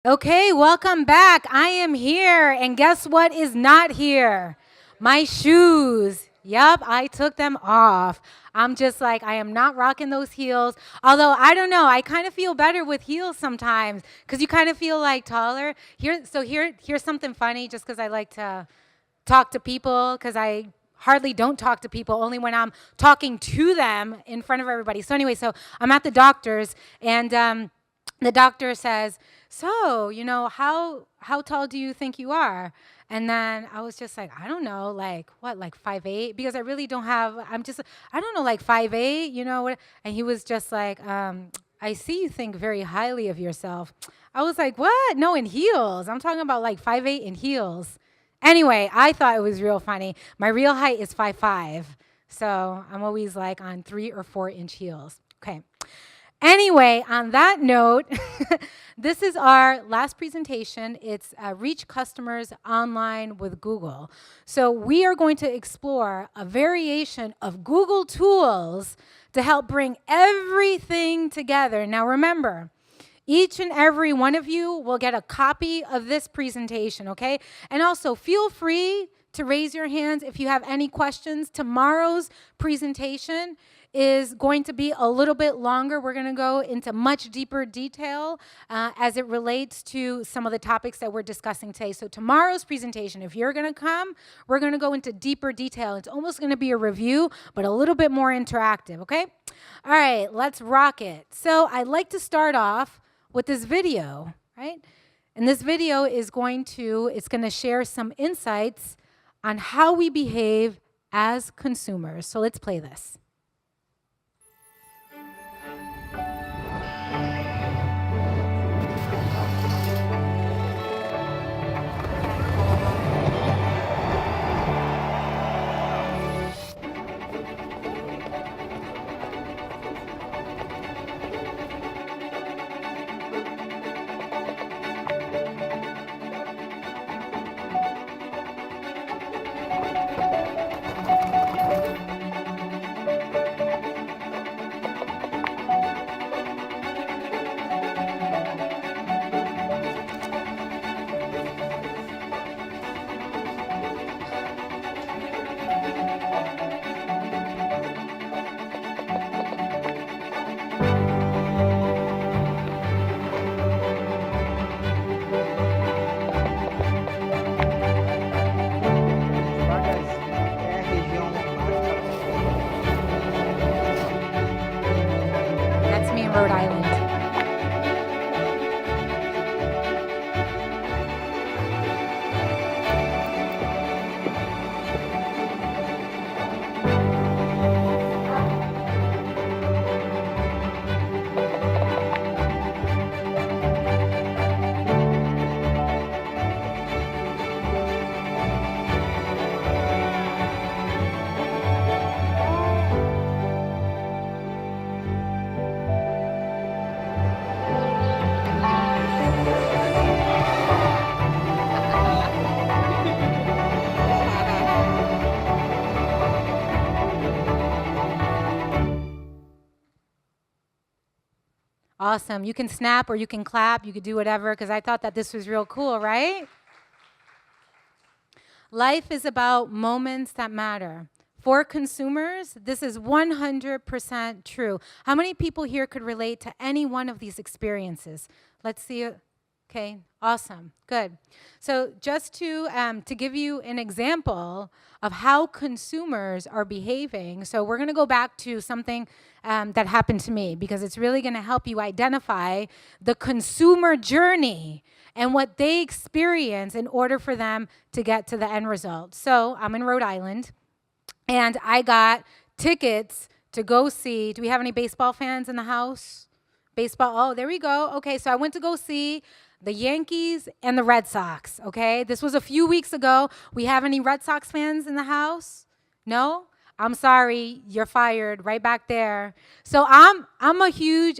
Okay, welcome back. I am here, and guess what is not here? My shoes. Yep, I took them off. I'm just like, I am not rocking those heels. Although, I don't know, I kind of feel better with heels sometimes because you kind of feel like taller. Here's something funny just because I like to talk to people because I hardly don't talk to people, only when I'm talking to them in front of everybody. So anyway, I'm at the doctor's, and the doctor says, so, how tall do you think you are? And then I was just like, I don't know, like what, like 5'8"? Because I really don't have, I don't know, like 5'8", what? And he was just like, I see you think very highly of yourself. I was like, what? No, in heels. I'm talking about like 5'8" in heels. Anyway, I thought it was real funny. My real height is 5'5", so I'm always like on 3 or 4 inch heels. Okay. Anyway, on that note, this is our last presentation. It's Reach Customers Online with Google. So we are going to explore a variation of Google tools to help bring everything together. Now remember, each and every one of you will get a copy of this presentation, okay? And also feel free to raise your hands if you have any questions. Tomorrow's presentation is going to be a little bit longer. We're going to go into much deeper detail as it relates to some of the topics that we're discussing today. So tomorrow's presentation, if you're going to come, we're going to go into deeper detail. It's almost going to be a review, but a little bit more interactive, okay? All right, let's rock it. So I'd like to start off with this video, right? And this video is going to share some insights on how we behave as consumers. So let's play this. That's me in Rhode Island. Awesome. You can snap or you can clap. You could do whatever because I thought that this was real cool, right? Life is about moments that matter. For consumers, this is 100% true. How many people here could relate to any one of these experiences? Let's see it. Okay, awesome, good. So just to give you an example of how consumers are behaving, so we're gonna go back to something that happened to me because it's really gonna help you identify the consumer journey and what they experience in order for them to get to the end result. So I'm in Rhode Island and I got tickets to go see, do we have any baseball fans in the house? Baseball, oh, there we go. Okay, so I went to go see the Yankees and the Red Sox, okay? This was a few weeks ago. We have any Red Sox fans in the house? No? I'm sorry, you're fired right back there. So I'm a huge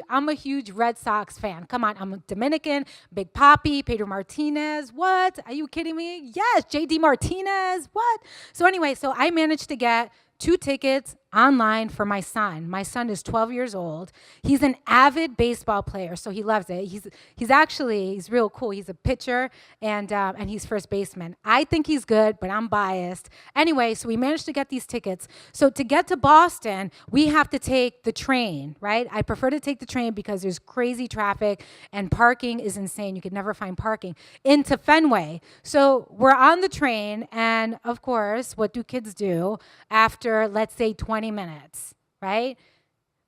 Red Sox fan. Come on, I'm a Dominican, Big Papi, Pedro Martinez. What? Are you kidding me? Yes, JD Martinez. What? So anyway, so I managed to get 2 tickets online for my son. My son is 12 years old. He's an avid baseball player, so he loves it. He's real cool. He's a pitcher and he's first baseman. I think he's good, but I'm biased. Anyway, so we managed to get these tickets. So to get to Boston, we have to take the train, right? I prefer to take the train because there's crazy traffic and parking is insane. You could never find parking into Fenway. So we're on the train, and of course, what do kids do after, let's say, 20 minutes, right?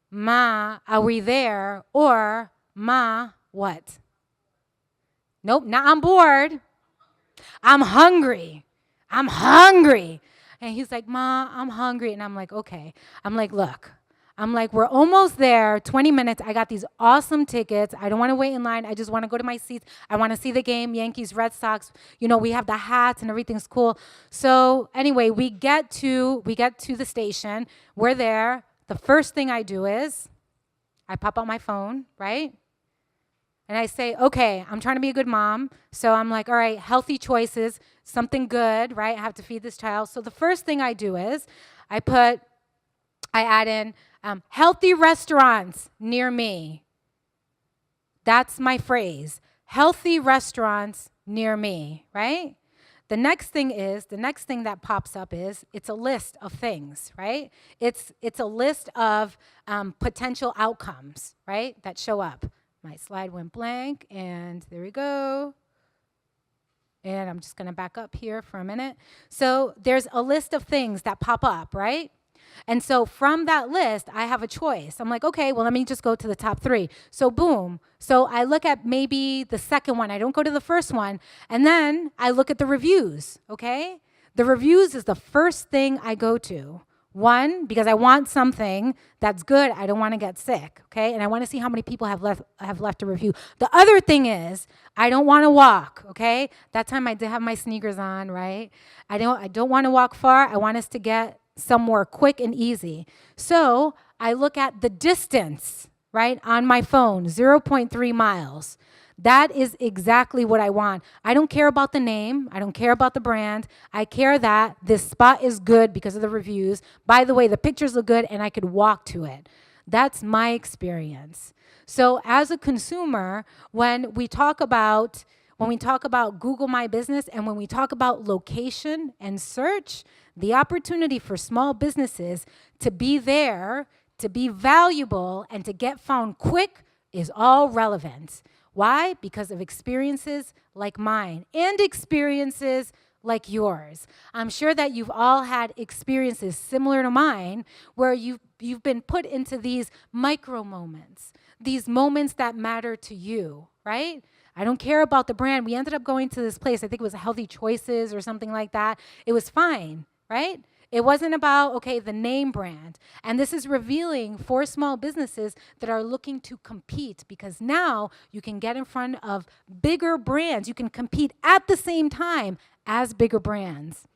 Ma, are we there? Or, Ma, what? Nope, not on board. I'm hungry. I'm hungry. And he's like, Ma, I'm hungry. And I'm like, okay. I'm like, look. I'm like, we're almost there, 20 minutes. I got these awesome tickets. I don't want to wait in line. I just want to go to my seats. I want to see the game, Yankees, Red Sox. You know, we have the hats and everything's cool. So anyway, we get to the station. We're there. The first thing I do is I pop out my phone, right? And I say, okay, I'm trying to be a good mom. So I'm like, all right, healthy choices, something good, right? I have to feed this child. So the first thing I do is I add in healthy restaurants near me. That's my phrase. Healthy restaurants near me, right? The next thing that pops up is it's a list of things, right? It's a list of potential outcomes, right, that show up. My slide went blank, and there we go. And I'm just going to back up here for a minute. So there's a list of things that pop up, right? And so from that list, I have a choice. I'm like, okay, well, let me just go to the top 3. So boom. So I look at maybe the second one. I don't go to the first one. And then I look at the reviews, okay? The reviews is the first thing I go to. One, because I want something that's good. I don't want to get sick, okay? And I want to see how many people have left a review. The other thing is, I don't want to walk, okay? That time I did have my sneakers on, right? I don't want to walk far. I want us to get somewhere quick and easy. So I look at the distance, right, on my phone, 0.3 miles. That is exactly what I want. I don't care about the name. I don't care about the brand. I care that this spot is good because of the reviews. By the way, the pictures look good and I could walk to it. That's my experience. So as a consumer, when we talk about Google My Business and when we talk about location and search, the opportunity for small businesses to be there, to be valuable, and to get found quick is all relevant. Why? Because of experiences like mine and experiences like yours. I'm sure that you've all had experiences similar to mine where you've been put into these micro moments, these moments that matter to you, right? I don't care about the brand. We ended up going to this place. I think it was Healthy Choices or something like that. It was fine, right? It wasn't about, okay, the name brand. And this is revealing for small businesses that are looking to compete because now you can get in front of bigger brands. You can compete at the same time as bigger brands.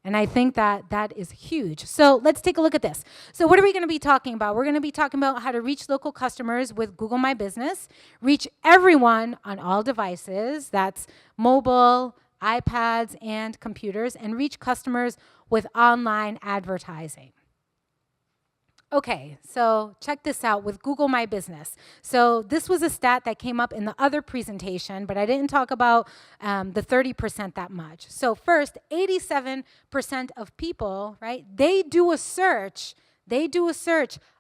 And I think that that is huge. So let's take a look at this. So what are we going to be talking about? We're going to be talking about how to reach local customers with Google My Business, reach everyone on all devices, that's mobile, iPads, and computers, and reach customers with online advertising. Okay, so check this out with Google My Business. So this was a stat that came up in the other presentation, but I didn't talk about the 30% that much. So first, 87% of people, right, they do a search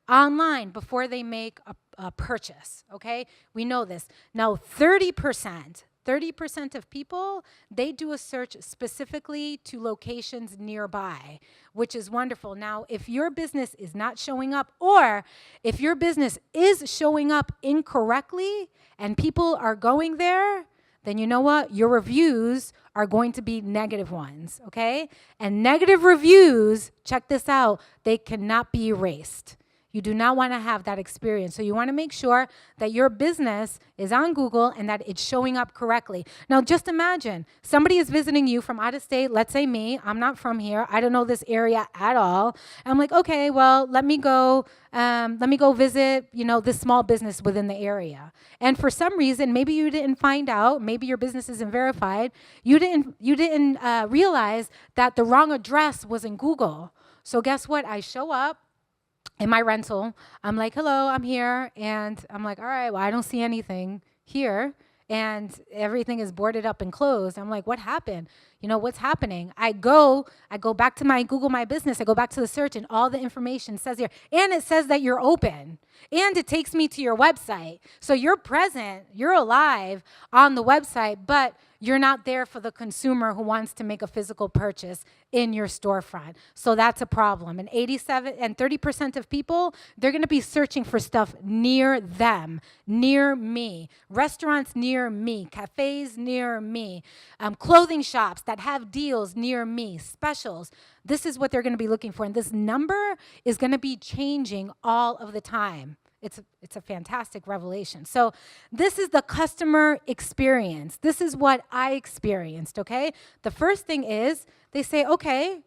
online before they make a purchase, okay? We know this. Now 30% of people, they do a search specifically to locations nearby, which is wonderful. Now, if your business is not showing up, or if your business is showing up incorrectly and people are going there, then you know what? Your reviews are going to be negative ones, okay? And negative reviews, check this out, they cannot be erased. You do not want to have that experience. So you want to make sure that your business is on Google and that it's showing up correctly. Now, just imagine somebody is visiting you from out of state. Let's say me. I'm not from here. I don't know this area at all. And I'm like, okay, well, let me go visit, this small business within the area. And for some reason, maybe you didn't find out. Maybe your business isn't verified. You didn't realize that the wrong address was in Google. So guess what? I show up. in my rental. I'm like, hello, I'm here. And I'm like, all right, well, I don't see anything here. And everything is boarded up and closed. I'm like, what happened? You know, what's happening? I go back to my Google My Business. I go back to the search and all the information says here. And it says that you're open. And it takes me to your website. So you're present, you're alive on the website, but you're not there for the consumer who wants to make a physical purchase in your storefront. So that's a problem. And 30% of people, they're going to be searching for stuff near them, near me, restaurants near me, cafes near me, clothing shops that have deals near me, specials. This is what they're going to be looking for. And this number is going to be changing all of the time. It's a fantastic revelation. So this is the customer experience. This is what I experienced, okay? The first thing is they say, okay,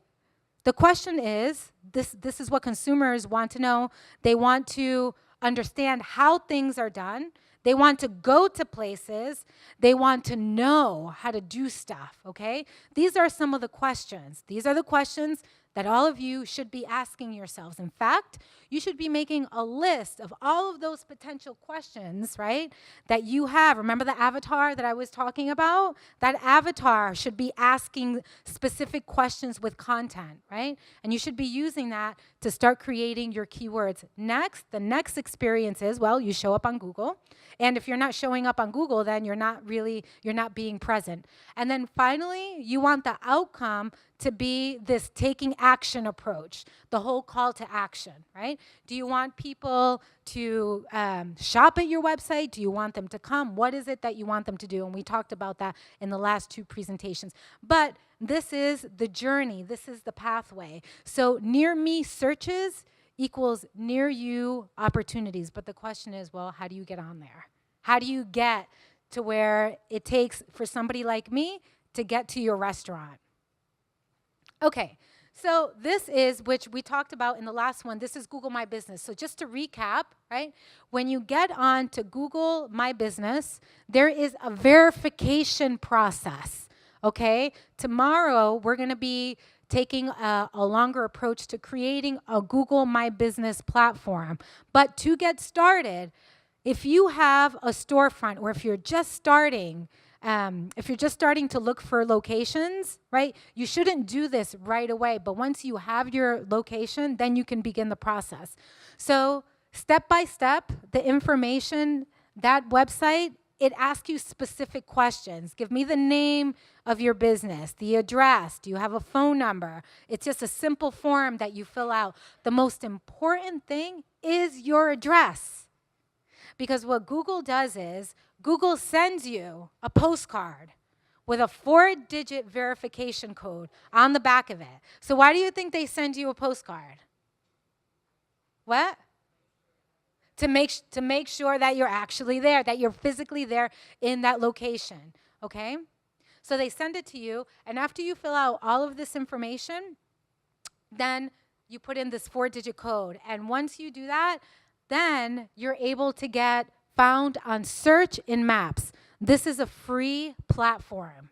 the question is, this is what consumers want to know. They want to understand how things are done. They want to go to places. They want to know how to do stuff, okay? These are some of the questions. These are the questions that all of you should be asking yourselves. In fact, you should be making a list of all of those potential questions, right, that you have. Remember the avatar that I was talking about? That avatar should be asking specific questions with content, right? And you should be using that to start creating your keywords. Next, the next experience is, well, you show up on Google. And if you're not showing up on Google, then you're not being present. And then finally, you want the outcome to be this taking action approach, the whole call to action, right? Do you want people to shop at your website? Do you want them to come? What is it that you want them to do? And we talked about that in the last 2 presentations. But this is the journey. This is the pathway. So near me searches equals near you opportunities. But the question is, well, how do you get on there? How do you get to where it takes for somebody like me to get to your restaurant? Okay, so this is, which we talked about in the last one, this is Google My Business. So just to recap, right, when you get on to Google My Business, there is a verification process, okay? Tomorrow, we're gonna be taking a longer approach to creating a Google My Business platform. But to get started, if you have a storefront or if you're just starting to look for locations, right, you shouldn't do this right away. But once you have your location, then you can begin the process. So step by step, the information, that website, it asks you specific questions. Give me the name of your business, the address. Do you have a phone number? It's just a simple form that you fill out. The most important thing is your address. Because what Google does is, Google sends you a postcard with a 4-digit verification code on the back of it. So why do you think they send you a postcard? What? To make sure that you're actually there, that you're physically there in that location, okay? So they send it to you, and after you fill out all of this information, then you put in this 4-digit code. And once you do that, then you're able to get found on search in maps. This is a free platform.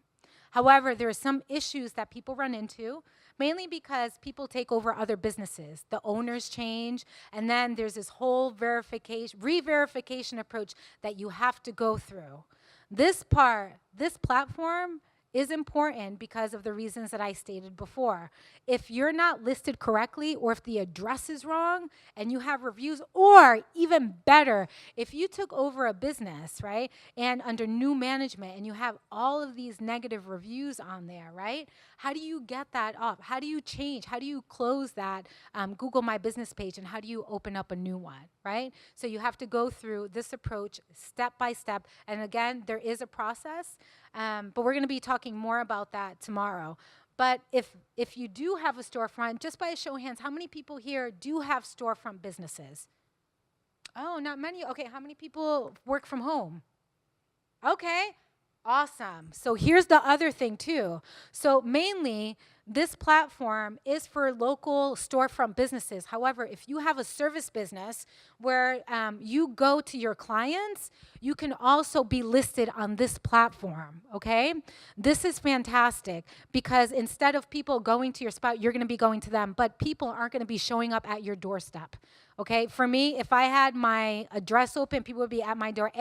However, there are some issues that people run into, mainly because people take over other businesses. The owners change, and then there's this whole re-verification approach that you have to go through. This platform is important because of the reasons that I stated before. If you're not listed correctly, or if the address is wrong and you have reviews, or even better, if you took over a business, right, and under new management and you have all of these negative reviews on there, right, how do you get that off? How do you change? How do you close that Google My Business page, and how do you open up a new one, right? So you have to go through this approach step by step. And again, there is a process. But we're going to be talking more about that tomorrow. But if you do have a storefront, just by a show of hands, how many people here do have storefront businesses? Oh, not many. Okay, how many people work from home? Okay, awesome. So here's the other thing too. So mainly, this platform is for local storefront businesses. However, if you have a service business where you go to your clients, you can also be listed on this platform, okay? This is fantastic because instead of people going to your spot, you're gonna be going to them, but people aren't gonna be showing up at your doorstep, okay? For me, if I had my address open, people would be at my door.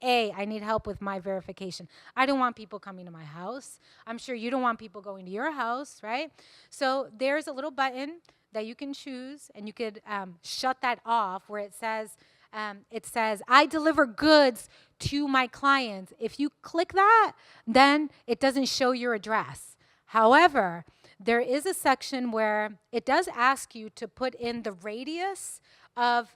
I need help with my verification. I don't want people coming to my house. I'm sure you don't want people going to your house, right? So there's a little button that you can choose, and you could shut that off where it says, I deliver goods to my clients. If you click that, then it doesn't show your address. However, there is a section where it does ask you to put in the radius of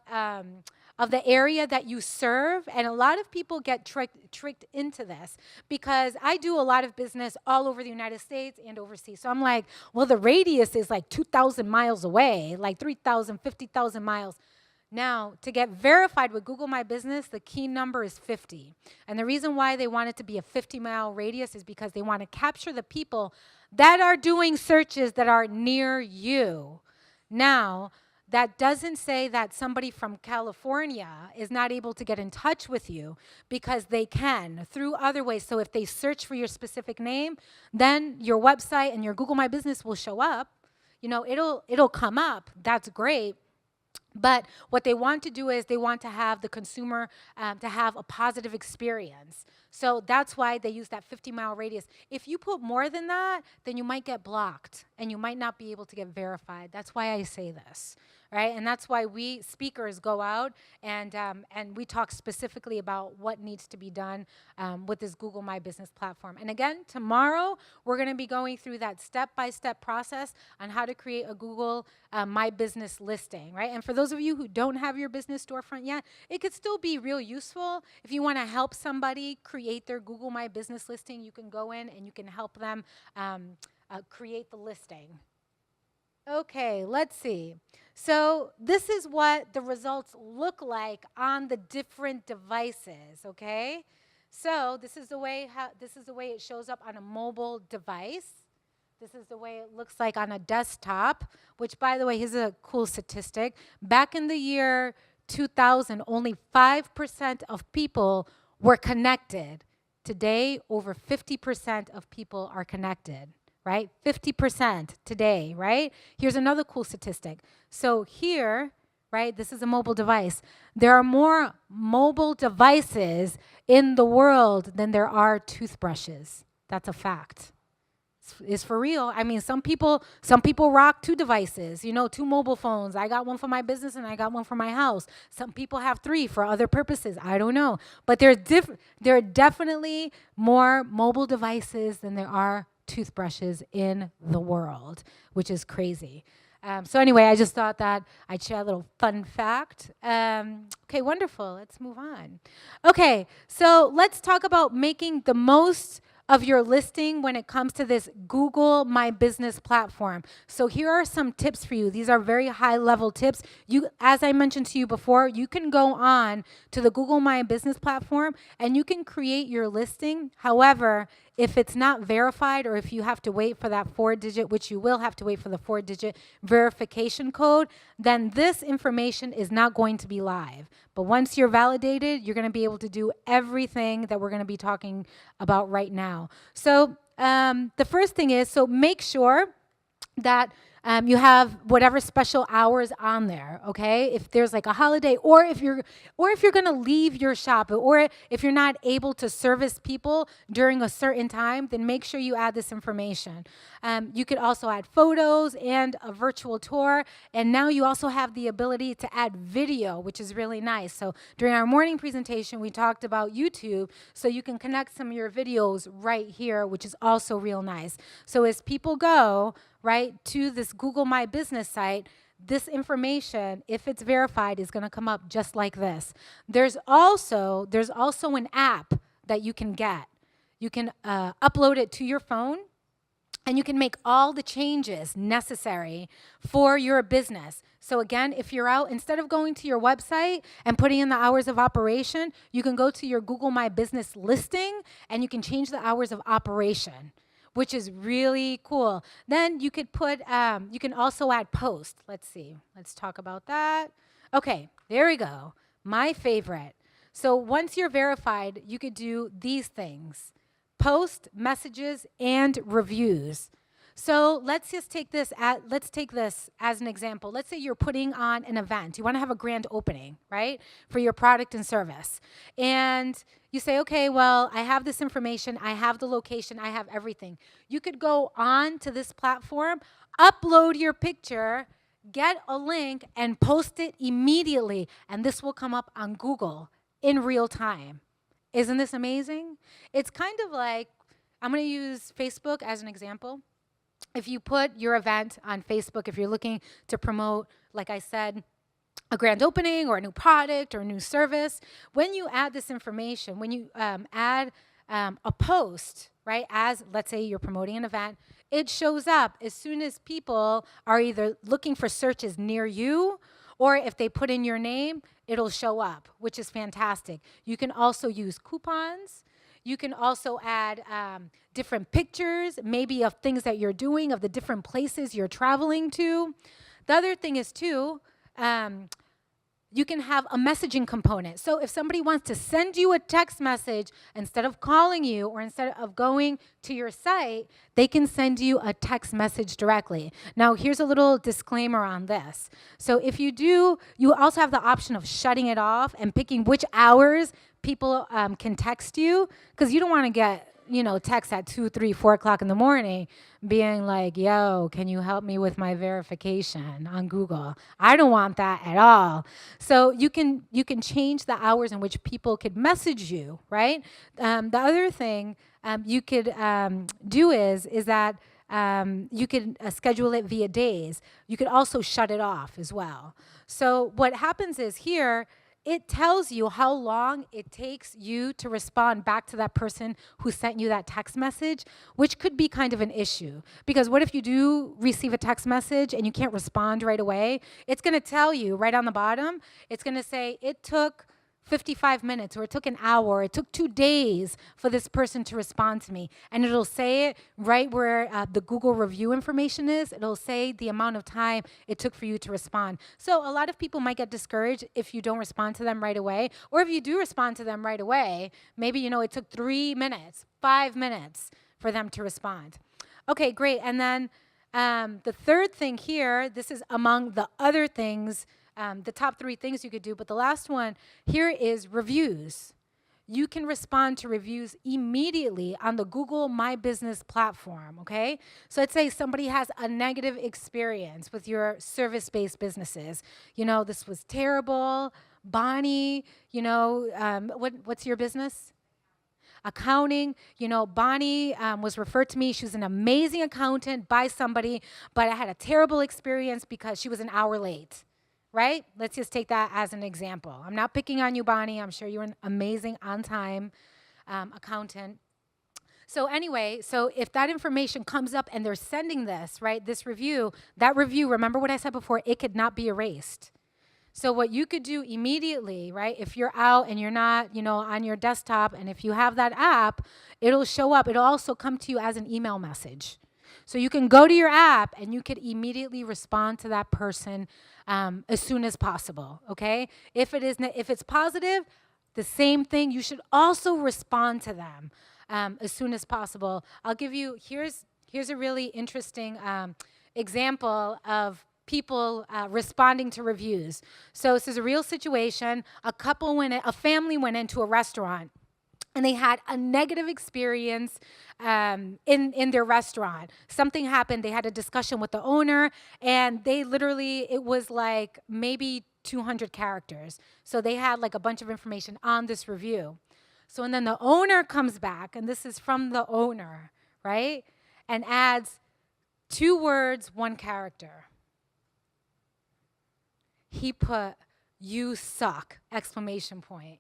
the area that you serve, and a lot of people get tricked into this because I do a lot of business all over the United States and overseas. So I'm like, well, the radius is like 2,000 miles away, like 3,000, 50,000 miles. Now, to get verified with Google My Business, the key number is 50. And the reason why they want it to be a 50-mile radius is because they want to capture the people that are doing searches that are near you. Now, that doesn't say that somebody from California is not able to get in touch with you, because they can through other ways. So if they search for your specific name, then your website and your Google My Business will show up. You know, it'll come up. That's great. But what they want to do is they want to have the consumer to have a positive experience. So that's why they use that 50-mile radius. If you put more than that, then you might get blocked and you might not be able to get verified. That's why I say this, right? And that's why we speakers go out and we talk specifically about what needs to be done with this Google My Business platform. And again, tomorrow, we're going to be going through that step-by-step process on how to create a Google My Business listing, right? And for those of you who don't have your business storefront yet, it could still be real useful. If you want to help somebody create their Google My Business listing, you can go in and you can help them create the listing. Okay, let's see. So this is what the results look like on the different devices, okay? So this is the way it shows up on a mobile device. This is the way it looks like on a desktop, which, by the way, here's a cool statistic. Back in the year 2000, only 5% of people were connected. Today, over 50% of people are connected, right? 50% today, right? Here's another cool statistic. So here, right, this is a mobile device. There are more mobile devices in the world than there are toothbrushes. That's a fact. It's for real. I mean, some people rock 2 devices, you know, 2 mobile phones. I got one for my business and I got one for my house. Some people have 3 for other purposes. I don't know. But there are definitely more mobile devices than there are toothbrushes in the world, which is crazy. So anyway, I just thought that I'd share a little fun fact. Okay, wonderful. Let's move on. Okay, so let's talk about making the most of your listing when it comes to this Google My Business platform. So here are some tips for you. These are very high-level tips. As I mentioned to you before, you can go on to the Google My Business platform and you can create your listing. However, if it's not verified, or if you have to wait for that 4-digit, which you will have to wait for the 4-digit verification code, then this information is not going to be live. But once you're validated, you're going to be able to do everything that we're going to be talking about right now. So the first thing is, so make sure that you have whatever special hours on there, okay? If there's like a holiday, or if you're gonna leave your shop, or if you're not able to service people during a certain time, then make sure you add this information. You could also add photos and a virtual tour, and now you also have the ability to add video, which is really nice. So during our morning presentation, we talked about YouTube, so you can connect some of your videos right here, which is also real nice. So as people go, right, to this Google My Business site, this information, if it's verified, is going to come up just like this. There's also an app that you can get. You can upload it to your phone, and you can make all the changes necessary for your business. So again, if you're out, instead of going to your website and putting in the hours of operation, you can go to your Google My Business listing, and you can change the hours of operation, which is really cool. Then you could put, you can also add post. Let's see. Let's talk about that. Okay, there we go. My favorite. So once you're verified, you could do these things: post, messages, and reviews. So let's just take this let's take this as an example. Let's say you're putting on an event. You want to have a grand opening, right? For your product and service. And you say, okay, well, I have this information, I have the location, I have everything. You could go on to this platform, upload your picture, get a link, and post it immediately. And this will come up on Google in real time. Isn't this amazing? It's kind of like, I'm going to use Facebook as an example. If you put your event on Facebook, if you're looking to promote, like I said, a grand opening or a new product or a new service, when you add this information, when you add a post, right, as let's say you're promoting an event, it shows up as soon as people are either looking for searches near you, or if they put in your name, it'll show up, which is fantastic. You can also use coupons. You can also add different pictures, maybe of things that you're doing, of the different places you're traveling to. The other thing is too, you can have a messaging component. So if somebody wants to send you a text message, instead of calling you or instead of going to your site, they can send you a text message directly. Now, here's a little disclaimer on this. So if you do, you also have the option of shutting it off and picking which hours people can text you, because you don't want to get text at 2, 3, 4 o'clock in the morning being like, yo, can you help me with my verification on Google? I don't want that at all. So you can change the hours in which people could message you, right? The other thing you could do is that you can schedule it via days. You could also shut it off as well. So what happens is here, it tells you how long it takes you to respond back to that person who sent you that text message, which could be kind of an issue. Because what if you do receive a text message and you can't respond right away? It's going to tell you right on the bottom, it's going to say it took 55 minutes, or it took an hour, or it took 2 days for this person to respond to me. And it'll say it right where the Google review information is. It'll say the amount of time it took for you to respond. So a lot of people might get discouraged if you don't respond to them right away. Or if you do respond to them right away, maybe, it took 3 minutes, 5 minutes for them to respond. Okay, great. And then the third thing here, this is among the other things, the top 3 things you could do, but the last one here is reviews. You can respond to reviews immediately on the Google My Business platform, okay? So let's say somebody has a negative experience with your service-based businesses. This was terrible. Bonnie, what's your business? Accounting. Bonnie was referred to me. She was an amazing accountant by somebody, but I had a terrible experience because she was an hour late. Right? Let's just take that as an example. I'm not picking on you, Bonnie. I'm sure you're an amazing on-time accountant. So anyway, so if that information comes up and they're sending this, right, this review, that review, remember what I said before, it could not be erased. So what you could do immediately, right, if you're out and you're not, on your desktop, and if you have that app, it'll show up. It'll also come to you as an email message. So you can go to your app and you could immediately respond to that person as soon as possible, okay? If it's positive, the same thing. You should also respond to them as soon as possible. I'll give you, here's a really interesting example of people responding to reviews. So this is a real situation. A family went into a restaurant, and they had a negative experience in their restaurant. Something happened. They had a discussion with the owner, and it was like maybe 200 characters. So they had like a bunch of information on this review. So and then the owner comes back, and this is from the owner, right? And adds 2 words, 1 character. He put, "You suck!" exclamation point.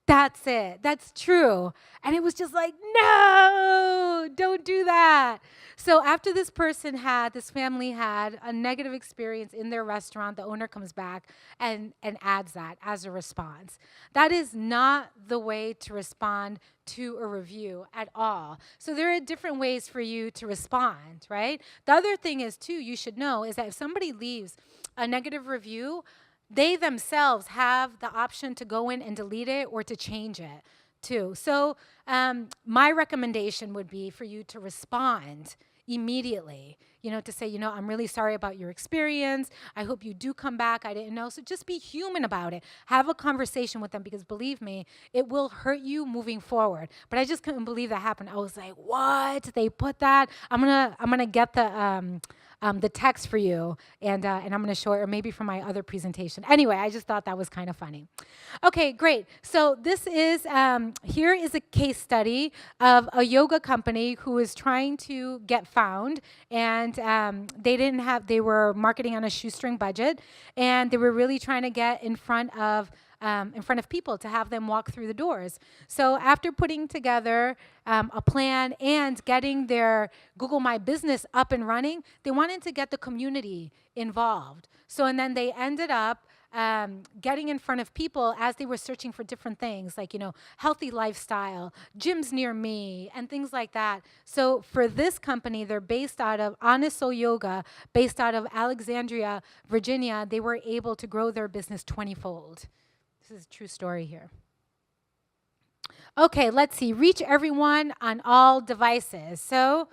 That's it. That's true. And it was just like, no, no, don't do that. So after this family had a negative experience in their restaurant, the owner comes back and adds that as a response. That is not the way to respond to a review at all. So there are different ways for you to respond, right? The other thing is too, you should know, is that if somebody leaves a negative review, they themselves have the option to go in and delete it or to change it too. So my recommendation would be for you to respond immediately, to say, I'm really sorry about your experience. I hope you do come back. I didn't know. So just be human about it. Have a conversation with them, because believe me, it will hurt you moving forward. But I just couldn't believe that happened. I was like, what? They put that? I'm gonna get the text for you, and I'm going to show it, or maybe from my other presentation. Anyway, I just thought that was kind of funny. Okay, great. So this is, here is a case study of a yoga company who is trying to get found, and they were marketing on a shoestring budget, and they were really trying to get in front of people to have them walk through the doors. So after putting together a plan and getting their Google My Business up and running, they wanted to get the community involved. So, and then they ended up getting in front of people as they were searching for different things, like, healthy lifestyle, gyms near me, and things like that. So for this company, they're based out of Aniso Yoga, based out of Alexandria, Virginia. They were able to grow their business 20-fold. This is a true story here. Okay, let's see. Reach everyone on all devices. So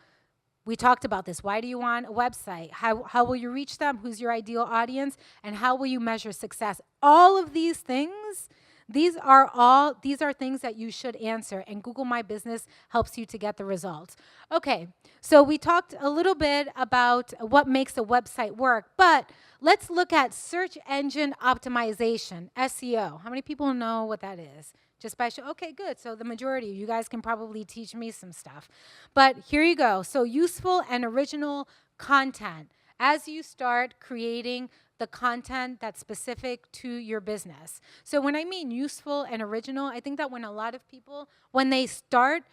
we talked about this. Why do you want a website? How will you reach them? Who's your ideal audience? And how will you measure success? All of these things, these are things that you should answer, and Google My Business helps you to get the results. Okay, so we talked a little bit about what makes a website work, but let's look at search engine optimization, SEO. How many people know what that is? Just by okay, good. So the majority, you guys can probably teach me some stuff. But here you go. So useful and original content. As you start creating the content that's specific to your business. So when I mean useful and original, I think that when a lot of people, when they start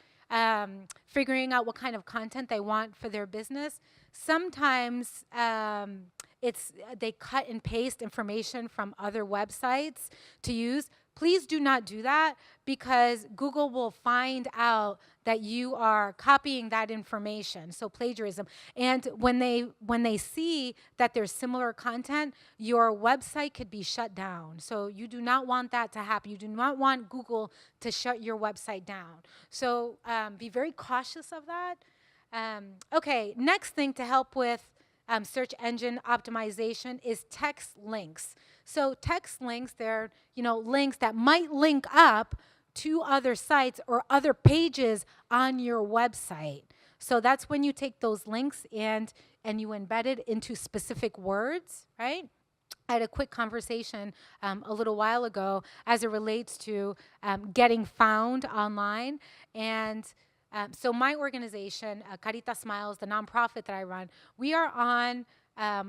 figuring out what kind of content they want for their business, sometimes they cut and paste information from other websites to use. Please do not do that, because Google will find out that you are copying that information, so plagiarism. And when they see that there's similar content, your website could be shut down. So you do not want that to happen. You do not want Google to shut your website down. So be very cautious of that. Okay, next thing to help with search engine optimization is text links. So text links, they're links that might link up to other sites or other pages on your website. So that's when you take those links and you embed it into specific words, right? I had a quick conversation a little while ago as it relates to getting found online. And so my organization, Carita Smiles, the nonprofit that I run, we are on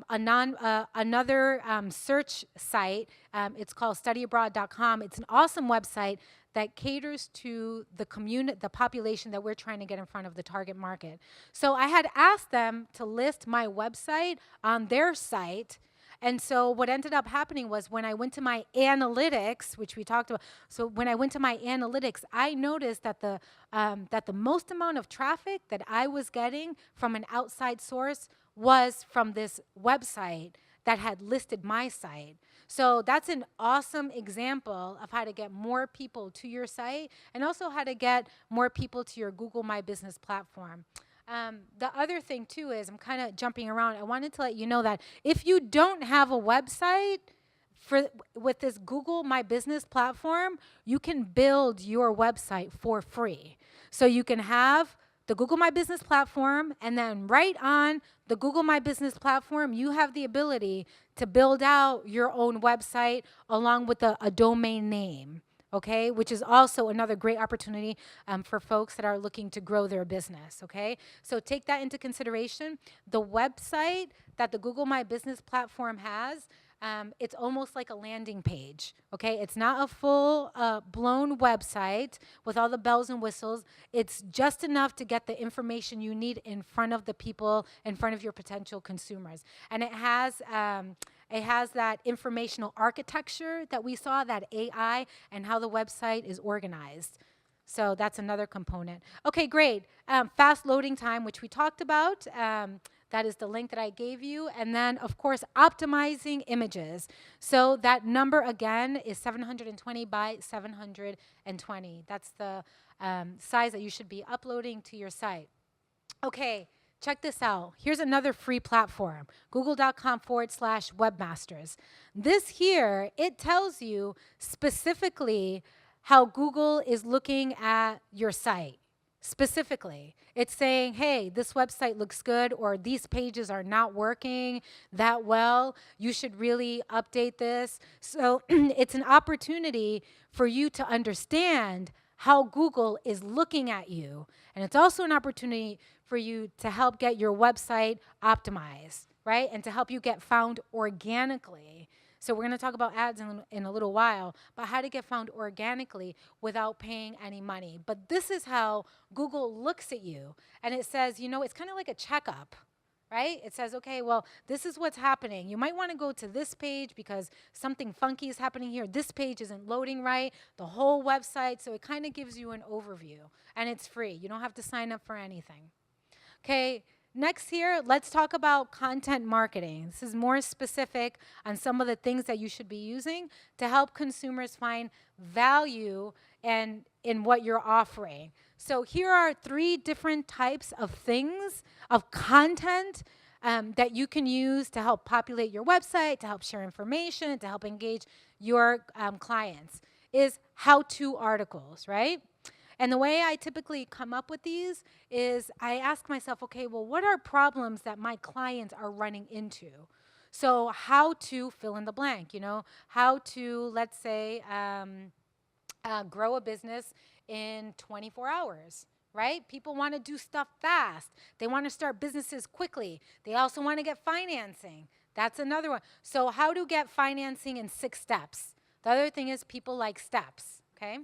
another search site. It's called studyabroad.com. It's an awesome website that caters to the population that we're trying to get in front of, the target market. So I had asked them to list my website on their site. And so what ended up happening was when I went to my analytics, which we talked about, so when I went to my analytics, I noticed that the most amount of traffic that I was getting from an outside source was from this website that had listed my site. So that's an awesome example of how to get more people to your site, and also how to get more people to your Google My Business platform. The other thing too is, I'm kind of jumping around, I wanted to let you know that if you don't have a website with this Google My Business platform, you can build your website for free. So you can have the Google My Business platform, and then right on the Google My Business platform, you have the ability to build out your own website along with a domain name. Okay, which is also another great opportunity for folks that are looking to grow their business. Okay, so take that into consideration. The website that the Google My Business platform has, it's almost like a landing page, okay? It's not a full blown website with all the bells and whistles. It's just enough to get the information you need in front of the people, in front of your potential consumers. And it has that informational architecture that we saw, that AI, and how the website is organized. So that's another component. Okay, great. Fast loading time, which we talked about. That is the link that I gave you. And then, of course, optimizing images. So that number, again, is 720 by 720. That's the size that you should be uploading to your site. Okay, check this out. Here's another free platform, google.com/webmasters. This here, it tells you specifically how Google is looking at your site. Specifically, it's saying, hey, this website looks good, or these pages are not working that well. You should really update this. So it's an opportunity for you to understand how Google is looking at you. And it's also an opportunity for you to help get your website optimized, right? And to help you get found organically. So we're going to talk about ads in a little while, but how to get found organically without paying any money. But this is how Google looks at you. And it says, you know, it's kind of like a checkup, right? It says, okay, well, this is what's happening. You might want to go to this page because something funky is happening here. This page isn't loading right, the whole website. So it kind of gives you an overview. And it's free. You don't have to sign up for anything. Okay. Next here, let's talk about content marketing. This is more specific on some of the things that you should be using to help consumers find value in what you're offering. So here are 3 different types of things, of content that you can use to help populate your website, to help share information, to help engage your clients, is how-to articles, right? And the way I typically come up with these is I ask myself, okay, well, what are problems that my clients are running into? So how to fill in the blank, you know, how to, let's say, grow a business in 24 hours, right? People want to do stuff fast. They want to start businesses quickly. They also want to get financing. That's another one. So how to get financing in 6 steps. The other thing is people like steps, okay?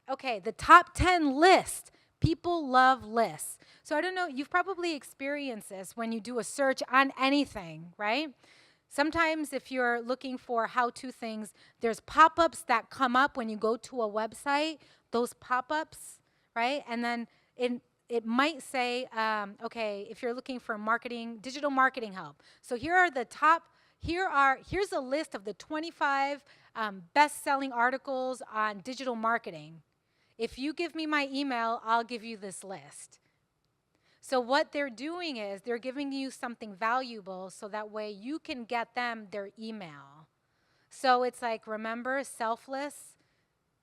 Okay, the top 10 list. People love lists. So I don't know, you've probably experienced this when you do a search on anything, right? Sometimes if you're looking for how-to things, there's pop-ups that come up when you go to a website, those pop-ups, right? And then it might say, okay, if you're looking for marketing, digital marketing help. So here are the top, here's a list of the 25 best-selling articles on digital marketing. If you give me my email, I'll give you this list. So what they're doing is they're giving you something valuable so that way you can get them their email. So it's like, remember, selfless?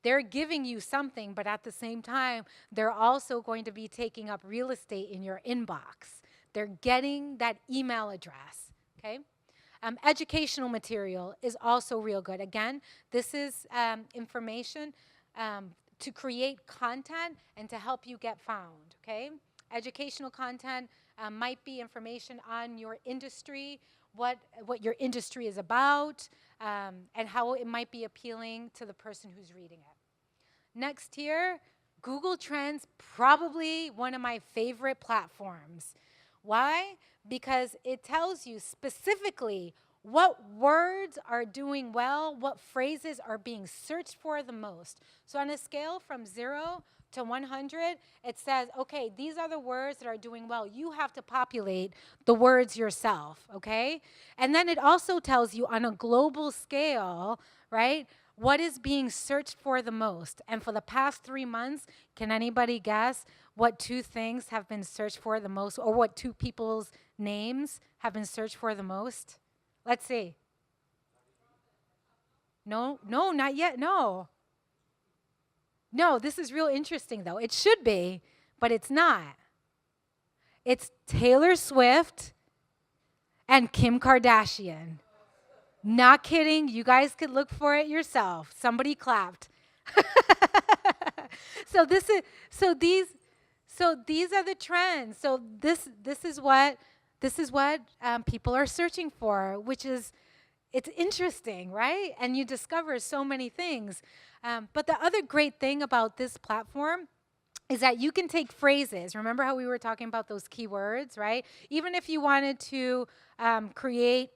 They're giving you something, but at the same time, they're also going to be taking up real estate in your inbox. They're getting that email address, okay? Educational material is also real good. Again, this is information to create content and to help you get found, okay? Educational content might be information on your industry, what your industry is about, and how it might be appealing to the person who's reading it. Next here, Google Trends, probably one of my favorite platforms. Why? Because it tells you specifically what words are doing well, what phrases are being searched for the most. So on a scale from 0 to 100, it says, okay, these are the words that are doing well. You have to populate the words yourself, okay? And then it also tells you on a global scale, right, what is being searched for the most. And for the past 3 months, can anybody guess what 2 things have been searched for the most, or what 2 people's names have been searched for the most? Let's see. No, not yet, no. No, this is real interesting, though. It should be, but it's not. It's Taylor Swift and Kim Kardashian. Not kidding. You guys could look for it yourself. Somebody clapped. So these are the trends. So this is what people are searching for, which is It's interesting, right? And you discover so many things. But the other great thing about this platform is that you can take phrases. Remember how we were talking about those keywords, right? Even if you wanted to create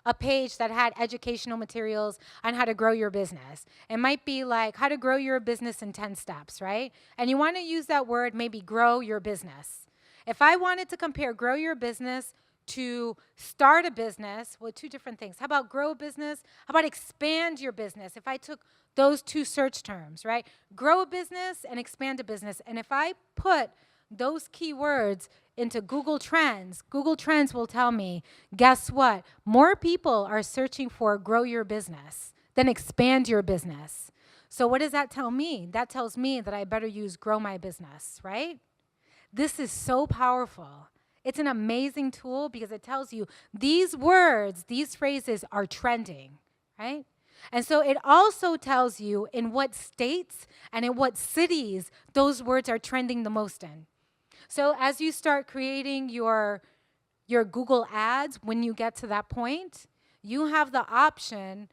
a page that had educational materials on how to grow your business, it might be like how to grow your business in 10 steps, right? And you want to use that word, maybe grow your business. If I wanted to compare grow your business to start a business, well, two different things. How about grow a business? How about expand your business? If I took those two search terms, right? Grow a business and expand a business. And if I put those keywords into Google Trends will tell me, guess what? More people are searching for grow your business than expand your business. So what does that tell me? That tells me that I better use grow my business, right? This is so powerful. It's an amazing tool because it tells you these words, these phrases are trending, right? And so it also tells you in what states and in what cities those words are trending the most in. So as you start creating your Google ads, when you get to that point, you have the option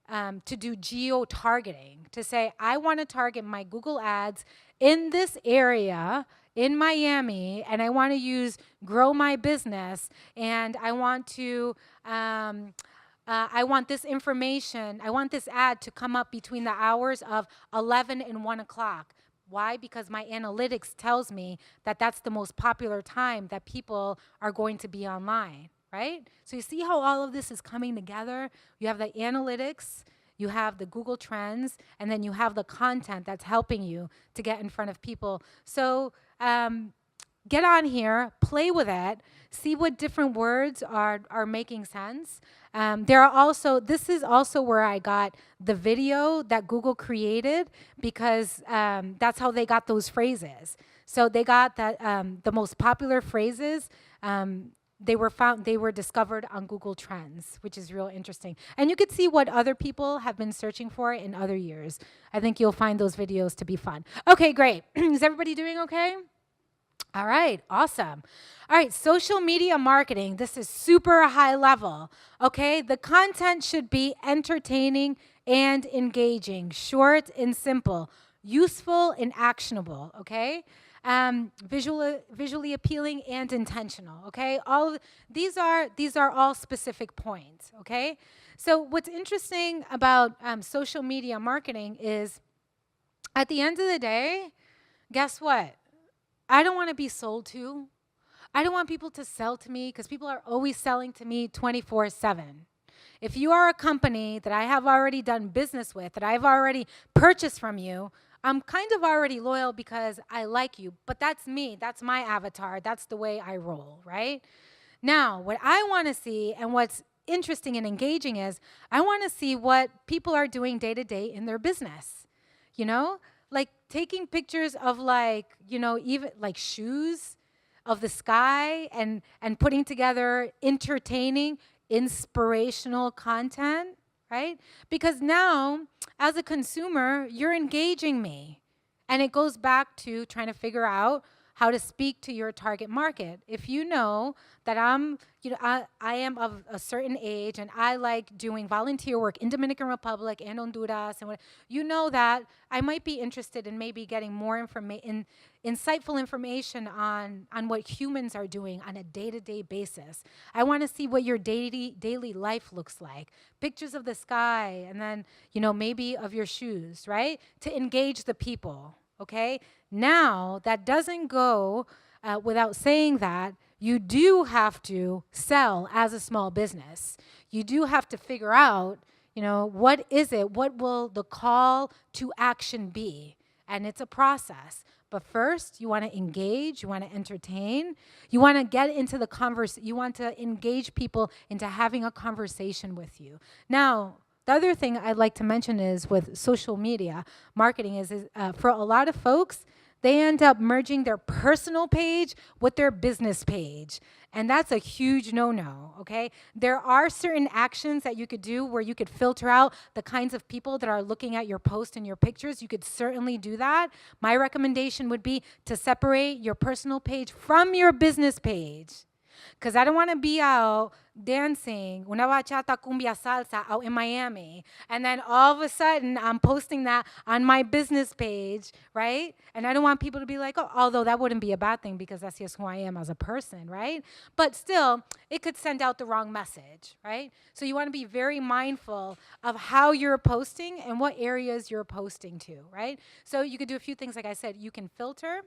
to do geo targeting, to say, I want to target my Google ads in this area in Miami, and I want to use grow my business, and I want to, I want this information, I want this ad to come up between the hours of 11 and 1 o'clock. Why? Because my analytics tells me that that's the most popular time that people are going to be online, right? So you see how all of this is coming together? You have the analytics, you have the Google Trends, and then you have the content that's helping you to get in front of people. So get on here, play with it, see what different words are making sense. There are also, this is also where I got the video that Google created because that's how they got those phrases. So they got that the most popular phrases, they were discovered on Google Trends, which is real interesting. And you could see what other people have been searching for in other years. I think you'll find those videos to be fun. Okay, great. Is everybody doing okay? All right, awesome. All right, social media marketing. This is super high level, okay? The content should be entertaining and engaging, short and simple, useful and actionable, okay? Visually appealing and intentional, okay? All of, these are all specific points, okay? So what's interesting about social media marketing is at the end of the day, guess what? I don't want to be sold to. I don't want people to sell to me because people are always selling to me 24/7. If you are a company that I have already done business with, that I've already purchased from you, I'm kind of already loyal because I like you, but that's me. That's my avatar. That's the way I roll, right? Now, what I want to see and what's interesting and engaging is I want to see what people are doing day to day in their business. You know, like taking pictures of like, you know, even like shoes of the sky and putting together entertaining, inspirational content, right? Because now as a consumer, you're engaging me. And it goes back to trying to figure out how to speak to your target market. If you know that I am of a certain age and I like doing volunteer work in Dominican Republic and Honduras, and you know that I might be interested in maybe getting more insightful information on what humans are doing on a day-to-day basis. I want to see what your daily life looks like. Pictures of the sky, and then, you know, maybe of your shoes, right? To engage the people. Okay, now that doesn't go without saying that you do have to sell as a small business. You do have to figure out, you know, what is it? What will the call to action be? And it's a process. But first, you want to engage, you want to entertain, you want to get into the you want to engage people into having a conversation with you. Now, the other thing I'd like to mention is with social media marketing is for a lot of folks, they end up merging their personal page with their business page. And that's a huge no-no, okay? There are certain actions that you could do where you could filter out the kinds of people that are looking at your post and your pictures. You could certainly do that. My recommendation would be to separate your personal page from your business page. Because I don't want to be out dancing una bachata cumbia salsa out in Miami, and then all of a sudden I'm posting that on my business page, right? And I don't want people to be like, oh, although that wouldn't be a bad thing because that's just who I am as a person, right? But still, it could send out the wrong message, right? So you want to be very mindful of how you're posting and what areas you're posting to, right? So you could do a few things. Like I said, you can filter,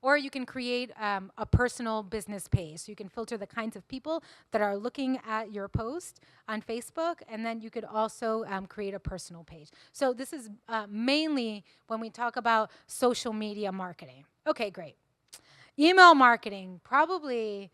or you can create a personal business page. So you can filter the kinds of people that are looking at your post on Facebook, and then you could also create a personal page. So this is mainly when we talk about social media marketing. Okay, great. Email marketing, probably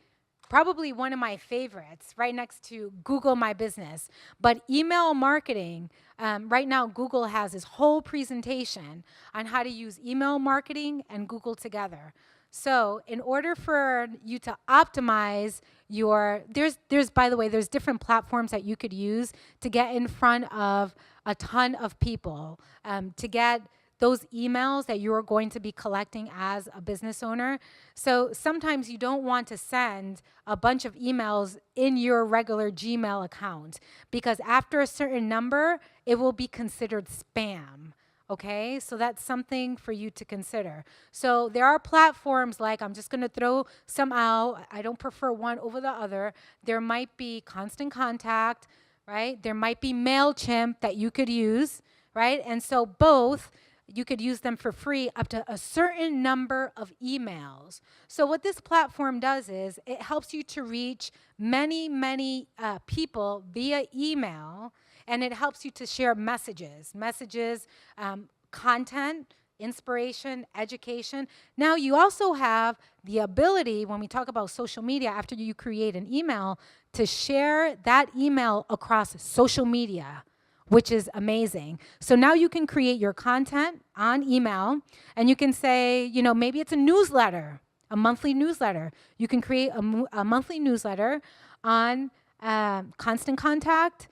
one of my favorites, right next to Google My Business. But email marketing, right now Google has this whole presentation on how to use email marketing and Google together. So in order for you to optimize there's by the way, there's different platforms that you could use to get in front of a ton of people, to get those emails that you're going to be collecting as a business owner. So sometimes you don't want to send a bunch of emails in your regular Gmail account, because after a certain number, it will be considered spam. Okay, so that's something for you to consider. So there are platforms like, I'm just going to throw some out. I don't prefer one over the other. There might be Constant Contact, right? There might be MailChimp that you could use, right? And so both, you could use them for free up to a certain number of emails. So what this platform does is it helps you to reach many people via email, and it helps you to share messages, content, inspiration, education. Now you also have the ability, when we talk about social media, after you create an email, to share that email across social media, which is amazing. So now you can create your content on email, and you can say, maybe it's a newsletter, a monthly newsletter. You can create a monthly newsletter on Constant Contact,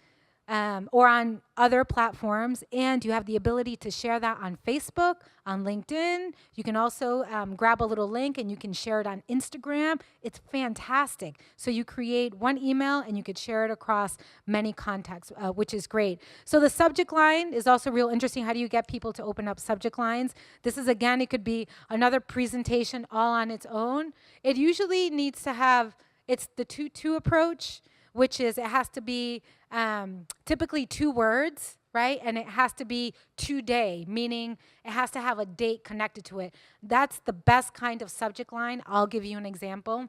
or on other platforms, and you have the ability to share that on Facebook, on LinkedIn. You can also grab a little link and you can share it on Instagram. It's fantastic. So you create one email and you could share it across many contacts, which is great. So the subject line is also real interesting. How do you get people to open up subject lines? This is, again, it could be another presentation all on its own. It usually needs to have, it's the 2-2 approach, which is it has to be typically 2 words, right? And it has to be today, meaning it has to have a date connected to it. That's the best kind of subject line. I'll give you an example.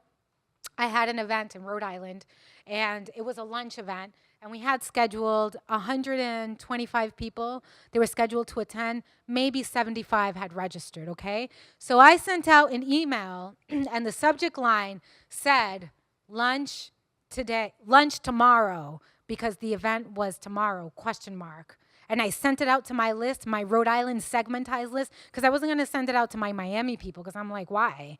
I had an event in Rhode Island, and it was a lunch event, and we had scheduled 125 people. They were scheduled to attend. Maybe 75 had registered, okay? So I sent out an email, and the subject line said, lunch today, lunch tomorrow, because the event was tomorrow, question mark. And I sent it out to my list, my Rhode Island segmentized list, because I wasn't going to send it out to my Miami people, because I'm like, why?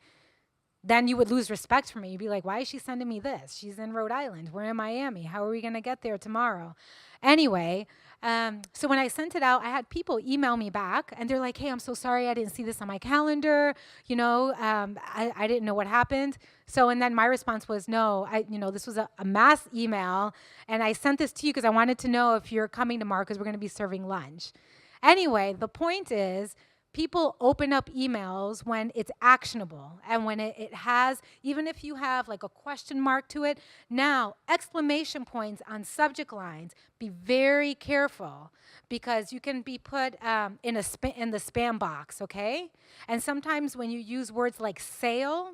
Then you would lose respect for me. You'd be like, why is she sending me this? She's in Rhode Island. We're in Miami. How are we going to get there tomorrow? Anyway, so when I sent it out, I had people email me back, and they're like, hey, I'm so sorry I didn't see this on my calendar. I didn't know what happened. So, and then my response was, no, this was a mass email, and I sent this to you because I wanted to know if you're coming tomorrow because we're going to be serving lunch. Anyway, the point is, people open up emails when it's actionable and when it has, even if you have like a question mark to it. Now, exclamation points on subject lines, be very careful, because you can be put in the spam box, okay? And sometimes when you use words like sale,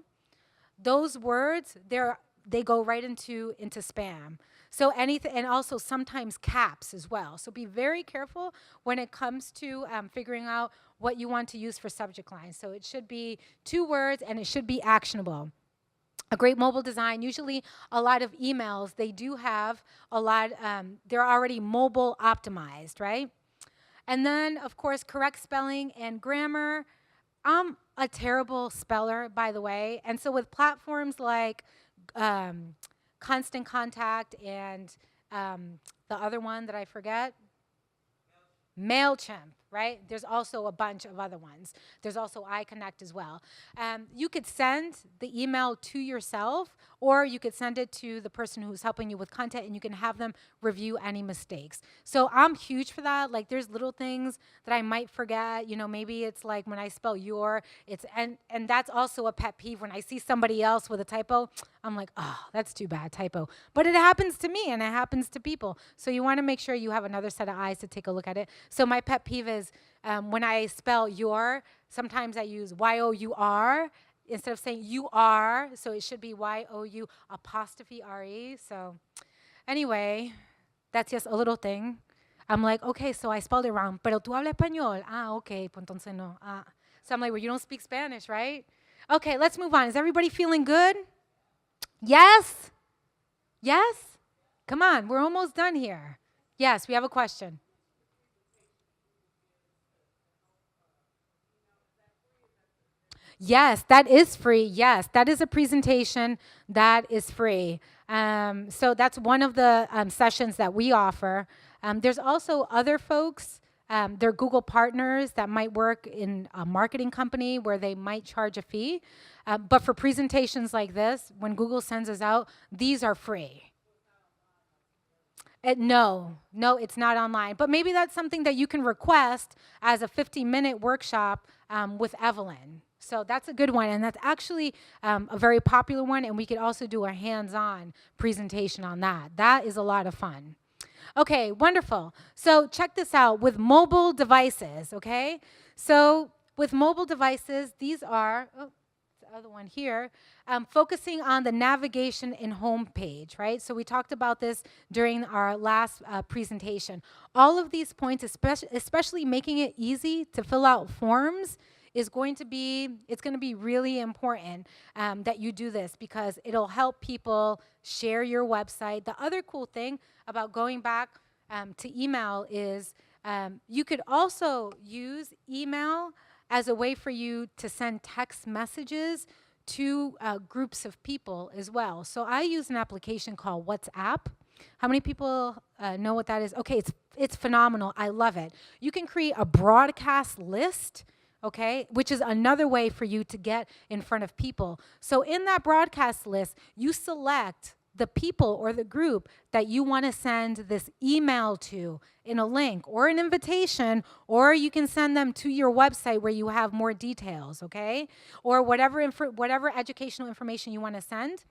those words, they go right into spam. So anything, and also sometimes caps as well. So be very careful when it comes to figuring out what you want to use for subject lines. So it should be 2 words, and it should be actionable. A great mobile design, usually a lot of emails, they do have a lot, they're already mobile optimized, right? And then, of course, correct spelling and grammar. I'm a terrible speller, by the way. And so with platforms like Constant Contact and the other one that I forget, MailChimp, right? There's also a bunch of other ones. There's also iConnect as well. You could send the email to yourself, or you could send it to the person who's helping you with content, and you can have them review any mistakes. So I'm huge for that. Like, there's little things that I might forget. You know, maybe it's like when I spell your, it's and that's also a pet peeve. When I see somebody else with a typo, I'm like, oh, that's too bad, typo. But it happens to me, and it happens to people. So you want to make sure you have another set of eyes to take a look at it. So my pet peeve is when I spell your, sometimes I use Y-O-U-R instead of saying you are. So it should be Y-O-U apostrophe R-E. So anyway, that's just a little thing. I'm like, okay, so I spelled it wrong. Pero tú hablas español. Ah, okay, pues entonces no. Ah. So I'm like, well, you don't speak Spanish, right? Okay, let's move on. Is everybody feeling good? Yes? Yes? Come on, we're almost done here. Yes, we have a question. Yes, that is free. Yes, that is a presentation that is free. So that's one of the sessions that we offer. There's also other folks, they're Google partners that might work in a marketing company where they might charge a fee. But for presentations like this, when Google sends us out, these are free. No, it's not online. But maybe that's something that you can request as a 15-minute workshop with Evelyn. So that's a good one. And that's actually a very popular one. And we could also do a hands-on presentation on that. That is a lot of fun. Okay, wonderful. So check this out with mobile devices, okay? So with mobile devices, these are, the other one here, focusing on the navigation and home page, right? So we talked about this during our last presentation. All of these points, especially making it easy to fill out forms, is going to be, it's going to be really important that you do this because it'll help people share your website. The other cool thing about going back to email is you could also use email as a way for you to send text messages to groups of people as well. So I use an application called WhatsApp. How many people know what that is? Okay, it's phenomenal. I love it. You can create a broadcast list, okay, which is another way for you to get in front of people. So in that broadcast list, you select the people or the group that you want to send this email to in a link or an invitation, or you can send them to your website where you have more details, okay? Or whatever educational information you want to send,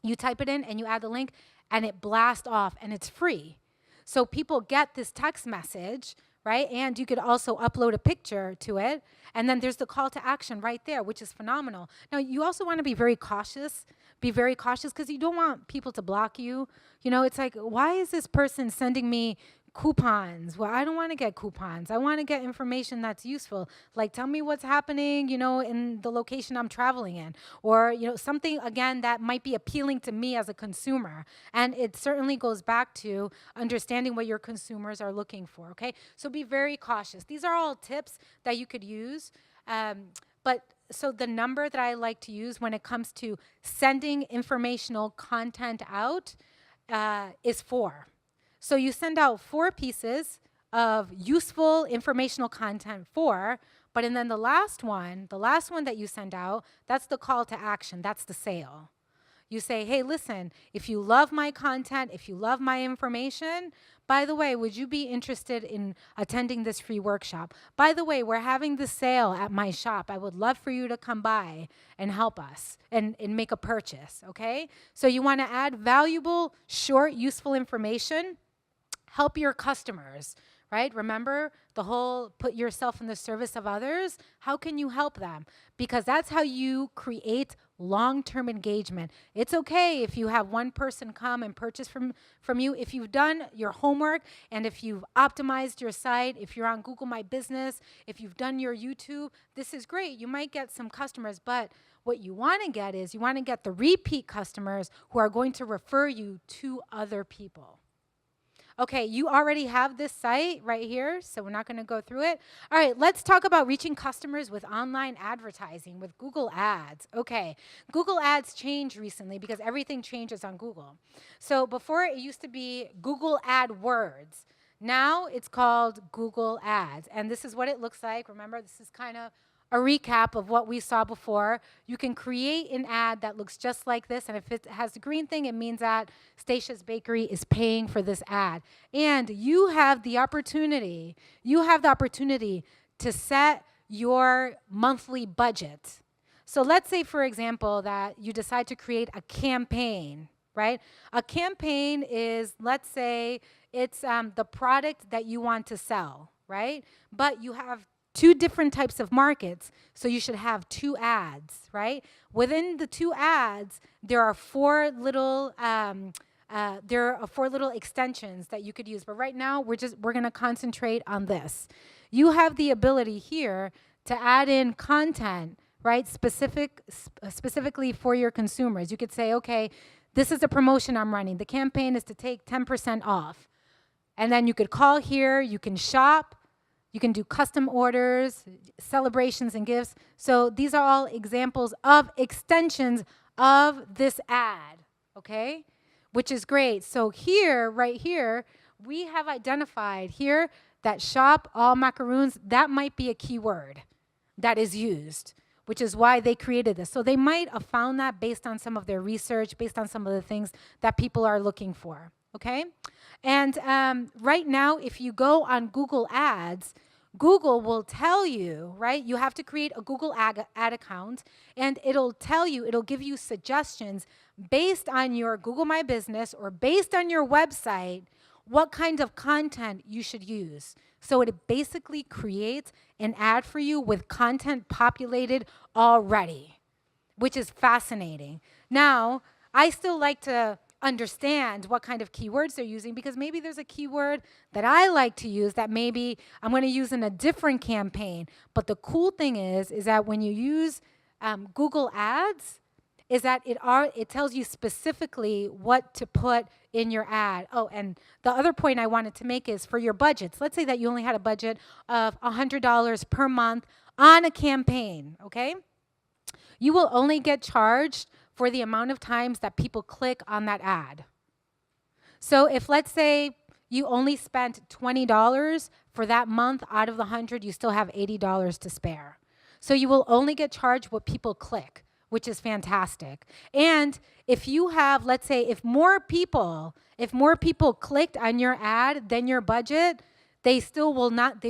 you type it in and you add the link and it blasts off and it's free. So people get this text message, right? And you could also upload a picture to it. And then there's the call to action right there, which is phenomenal. Now, you also want to be very cautious. Be very cautious because you don't want people to block you. You know, it's like, why is this person sending me coupons? Well, I don't want to get coupons. I want to get information that's useful. Like, tell me what's happening, you know, in the location I'm traveling in. Or, you know, something, again, that might be appealing to me as a consumer. And it certainly goes back to understanding what your consumers are looking for, okay? So be very cautious. These are all tips that you could use. But so the number that I like to use when it comes to sending informational content out is 4. So you send out 4 pieces of useful informational content, 4, but and then the last one that you send out, that's the call to action, that's the sale. You say, hey, listen, if you love my content, if you love my information, by the way, would you be interested in attending this free workshop? By the way, we're having this sale at my shop. I would love for you to come by and help us and make a purchase, okay? So you want to add valuable, short, useful information. Help your customers, right? Remember the whole put yourself in the service of others. How can you help them? Because that's how you create long-term engagement. It's okay if you have one person come and purchase from you. If you've done your homework and if you've optimized your site, if you're on Google My Business, if you've done your YouTube, this is great. You might get some customers, but what you want to get is you want to get the repeat customers who are going to refer you to other people. Okay, you already have this site right here, so we're not going to go through it. All right, let's talk about reaching customers with online advertising, with Google Ads. Okay, Google Ads changed recently because everything changes on Google. So before it used to be Google AdWords. Now it's called Google Ads. And this is what it looks like. Remember, this is kind of a recap of what we saw before. You can create an ad that looks just like this. And if it has the green thing, it means that Stacia's Bakery is paying for this ad. And you have the opportunity to set your monthly budget. So let's say, for example, that you decide to create a campaign, right? A campaign is, let's say, it's the product that you want to sell, right? But you have two different types of markets, so you should have two ads, right? Within the two ads, there are four little extensions that you could use. But right now, we're going to concentrate on this. You have the ability here to add in content, right? Specifically for your consumers. You could say, okay, this is a promotion I'm running. The campaign is to take 10% off. And then you could call here, you can shop, you can do custom orders, celebrations and gifts. So these are all examples of extensions of this ad, okay? Which is great. So here, right here, we have identified here that shop all macaroons, that might be a keyword that is used, which is why they created this. So they might have found that based on some of their research, based on some of the things that people are looking for, okay? And right now, if you go on Google Ads, Google will tell you, right? You have to create a Google ad account, and it'll tell you, it'll give you suggestions based on your Google My Business or based on your website, what kind of content you should use. So it basically creates an ad for you with content populated already, which is fascinating. Now, I still like to understand what kind of keywords they're using, because maybe there's a keyword that I like to use that maybe I'm going to use in a different campaign. But the cool thing is that when you use Google Ads, is that it tells you specifically what to put in your ad. Oh, and the other point I wanted to make is for your budgets. Let's say that you only had a budget of $100 per month on a campaign, okay? You will only get charged for the amount of times that people click on that ad. So if, let's say, you only spent $20 for that month out of the 100, you still have $80 to spare. So you will only get charged what people click, which is fantastic. And if you have, let's say, if more people clicked on your ad than your budget, they will not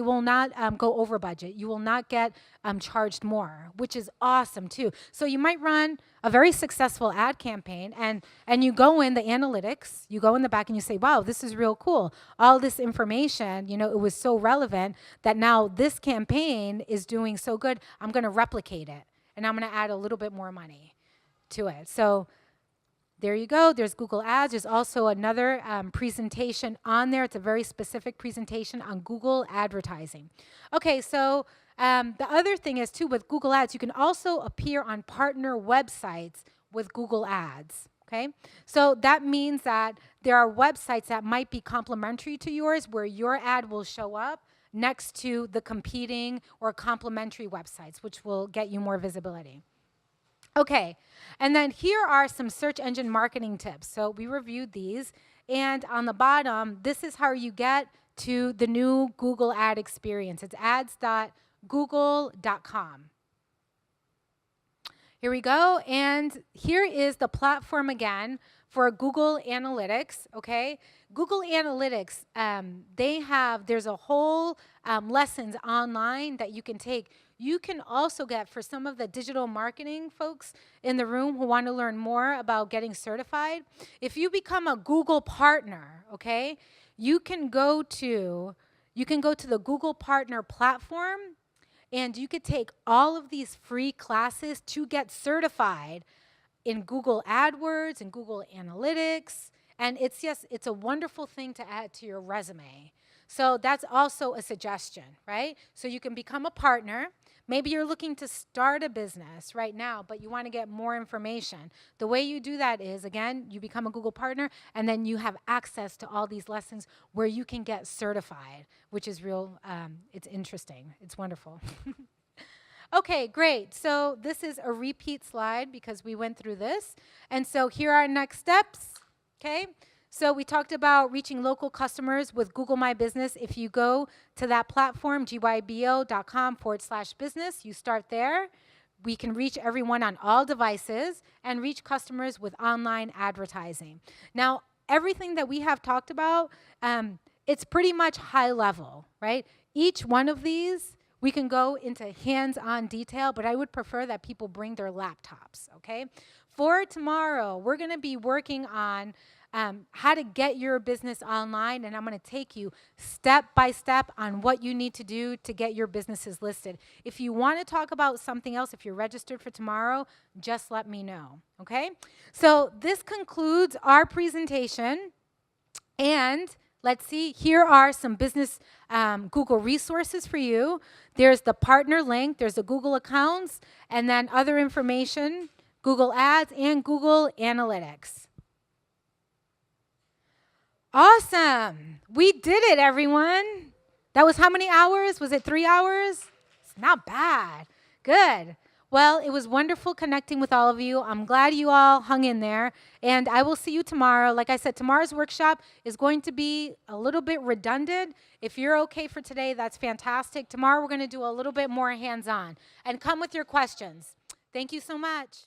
go over budget. You will not get charged more, which is awesome too. So you might run a very successful ad campaign, and you go in the analytics, you go in the back and you say, wow, this is real cool. All this information, it was so relevant that now this campaign is doing so good, I'm going to replicate it, and I'm going to add a little bit more money to it. So there you go. There's Google Ads. There's also another presentation on there. It's a very specific presentation on Google advertising. Okay, so the other thing is, too, with Google Ads, you can also appear on partner websites with Google Ads. Okay, so that means that there are websites that might be complementary to yours where your ad will show up next to the competing or complementary websites, which will get you more visibility. Okay, and then here are some search engine marketing tips. So we reviewed these, and on the bottom, this is how you get to the new Google ad experience. It's ads.google.com. Here we go, and here is the platform again for Google Analytics, okay? Google Analytics, there's a whole lessons online that you can take. You can also get, for some of the digital marketing folks in the room who want to learn more about getting certified, if you become a Google partner, okay, you can go to the Google Partner platform, and you could take all of these free classes to get certified in Google AdWords and Google Analytics. And it's a wonderful thing to add to your resume. So that's also a suggestion, right? So you can become a partner. Maybe you're looking to start a business right now, but you want to get more information. The way you do that is, again, you become a Google partner, and then you have access to all these lessons where you can get certified, which is it's interesting. It's wonderful. Okay, great. So this is a repeat slide because we went through this. And so here are next steps, okay? So we talked about reaching local customers with Google My Business. If you go to that platform, gybo.com/business, you start there. We can reach everyone on all devices and reach customers with online advertising. Now, everything that we have talked about, it's pretty much high level, right? Each one of these, we can go into hands-on detail, but I would prefer that people bring their laptops, okay? For tomorrow, we're gonna be working on how to get your business online, and I'm going to take you step by step on what you need to do to get your businesses listed. If you want to talk about something else, if you're registered for tomorrow, just let me know, okay? So this concludes our presentation, and let's see, here are some business Google resources for you. There's the partner link, there's the Google accounts, and then other information, Google Ads, and Google Analytics. Awesome. We did it, everyone. That was how many hours? Was it 3 hours? It's not bad. Good. Well, it was wonderful connecting with all of you. I'm glad you all hung in there. And I will see you tomorrow. Like I said, tomorrow's workshop is going to be a little bit redundant. If you're okay for today, that's fantastic. Tomorrow, we're going to do a little bit more hands-on. And come with your questions. Thank you so much.